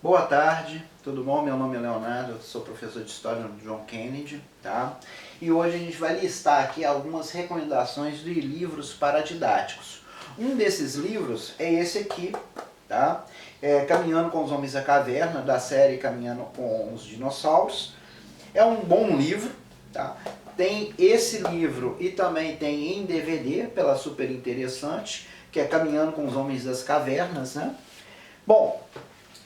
Boa tarde, tudo bom? Meu nome é Leonardo, eu sou professor de História no John Kennedy, tá? E hoje a gente vai listar aqui algumas recomendações de livros paradidáticos. Um desses livros é esse aqui, tá? Caminhando com os Homens da Caverna, da série Caminhando com os Dinossauros. É um bom livro, tá? Tem esse livro e também tem em DVD, pela Super Interessante, que é Caminhando com os Homens das Cavernas, né? Bom,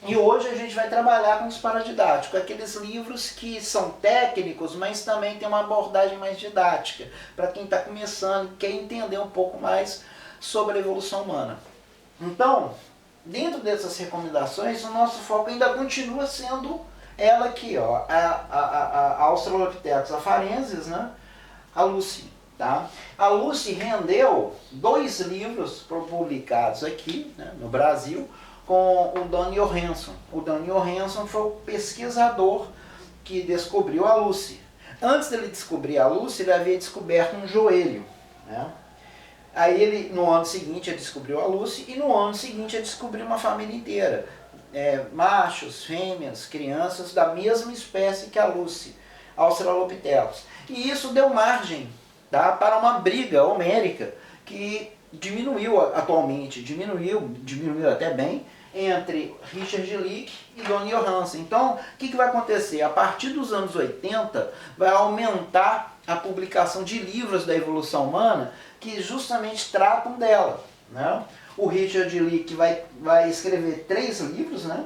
e hoje a gente vai trabalhar com os paradidáticos, aqueles livros que são técnicos, mas também tem uma abordagem mais didática, para quem está começando e quer entender um pouco mais sobre a evolução humana. Então, dentro dessas recomendações, o nosso foco ainda continua sendo ela aqui, ó, a Australopithecus afarensis, né? A Lucy. Tá? A Lucy rendeu 2 livros publicados aqui, né, no Brasil, com o Dan Johansson. O Dan Johansson foi o pesquisador que descobriu a Lucy. Antes dele descobrir a Lucy, ele havia descoberto um joelho, né? Aí ele, no ano seguinte, ele descobriu a Lucy e no ano seguinte ele descobriu uma família inteira. Machos, fêmeas, crianças da mesma espécie que a Lucy, Australopithecus. E isso deu margem, tá, para uma briga homérica que diminuiu atualmente, diminuiu até bem, entre Richard Leakey e Dan Johansson. Então, o que vai acontecer? A partir dos anos 80, vai aumentar a publicação de livros da evolução humana que justamente tratam dela, né? O Richard Leakey vai escrever 3 livros, né?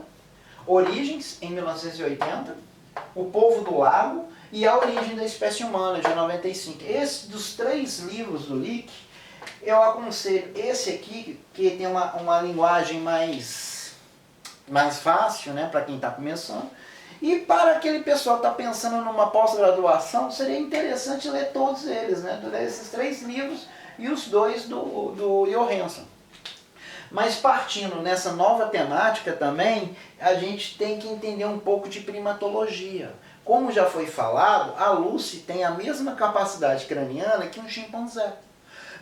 Origens, em 1980, O Povo do Lago e A Origem da Espécie Humana, de 95. Esse dos 3 livros do Leakey, eu aconselho esse aqui, que tem uma linguagem mais fácil, né, para quem está começando. E para aquele pessoal que está pensando numa pós-graduação, seria interessante ler todos eles, né, esses 3 livros e os 2 do Johansson. Mas partindo nessa nova temática também, a gente tem que entender um pouco de primatologia. Como já foi falado, a Lucy tem a mesma capacidade craniana que um chimpanzé.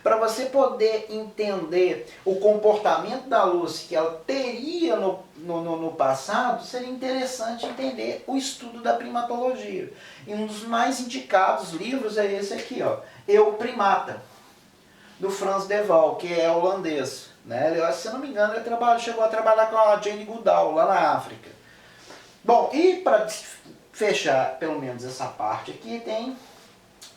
Para você poder entender o comportamento da Lucy que ela teria no passado, seria interessante entender o estudo da primatologia. E um dos mais indicados livros é esse aqui, ó, Eu, Primata, do Frans de Waal, que é holandês. Né? Se eu não me engano, ele chegou a trabalhar com a Jane Goodall, lá na África. Bom, e para fechar pelo menos essa parte aqui, tem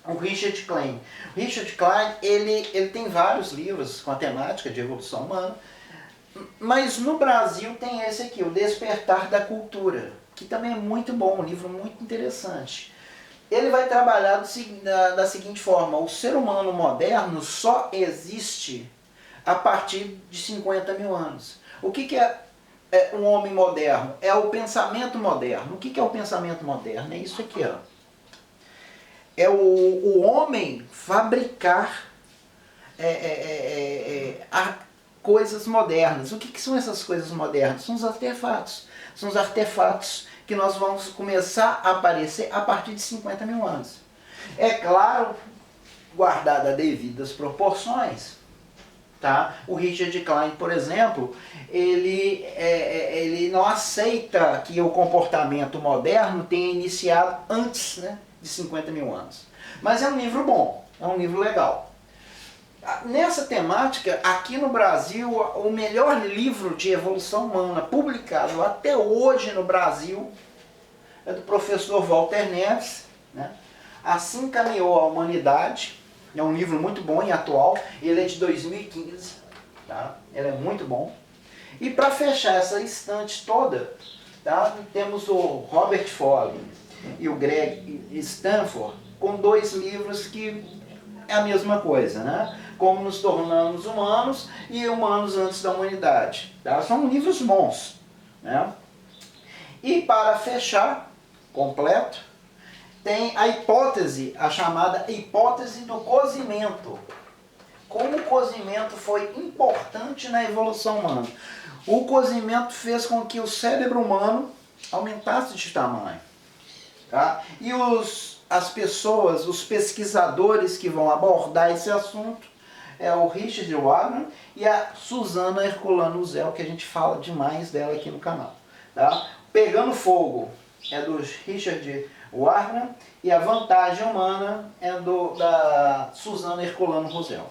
o Richard Klein. O Richard Klein, ele tem vários livros com a temática de evolução humana, mas no Brasil tem esse aqui, O Despertar da Cultura, que também é muito bom, um livro muito interessante. Ele vai trabalhar da seguinte forma: o ser humano moderno só existe a partir de 50 mil anos. O que é um homem moderno? É o pensamento moderno. O que é o pensamento moderno? É isso aqui, ó. É o homem fabricar coisas modernas. O que são essas coisas modernas? São os artefatos. São os artefatos que nós vamos começar a aparecer a partir de 50 mil anos. É claro, guardada devidas proporções, tá? O Richard Klein, por exemplo, ele não aceita que o comportamento moderno tenha iniciado antes, né, de 50 mil anos. Mas é um livro bom, é um livro legal. Nessa temática, aqui no Brasil, o melhor livro de evolução humana publicado até hoje no Brasil é do professor Walter Neves, né? Assim Caminhou a Humanidade. É um livro muito bom e atual. Ele é de 2015, tá? Ele é muito bom. E para fechar essa estante toda, tá, temos o Robert Foley e o Greg Stanford com 2 livros que é a mesma coisa, né? Como nos tornamos humanos e Humanos antes da humanidade. Tá? São livros bons, né? E para fechar, completo, tem a hipótese, a chamada hipótese do cozimento. Como o cozimento foi importante na evolução humana. O cozimento fez com que o cérebro humano aumentasse de tamanho. Tá? E as pessoas, os pesquisadores que vão abordar esse assunto é o Richard Wagner e a Susana Herculano Zell, que a gente fala demais dela aqui no canal. Tá? Pegando Fogo é do Richard Wagner e A Vantagem Humana é da Suzana Herculano Rosel.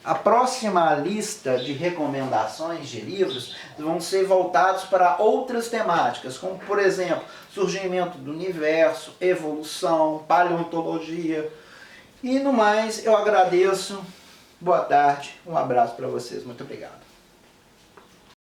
A próxima lista de recomendações de livros vão ser voltados para outras temáticas, como por exemplo, surgimento do universo, evolução, paleontologia. E no mais, eu agradeço. Boa tarde, um abraço para vocês. Muito obrigado.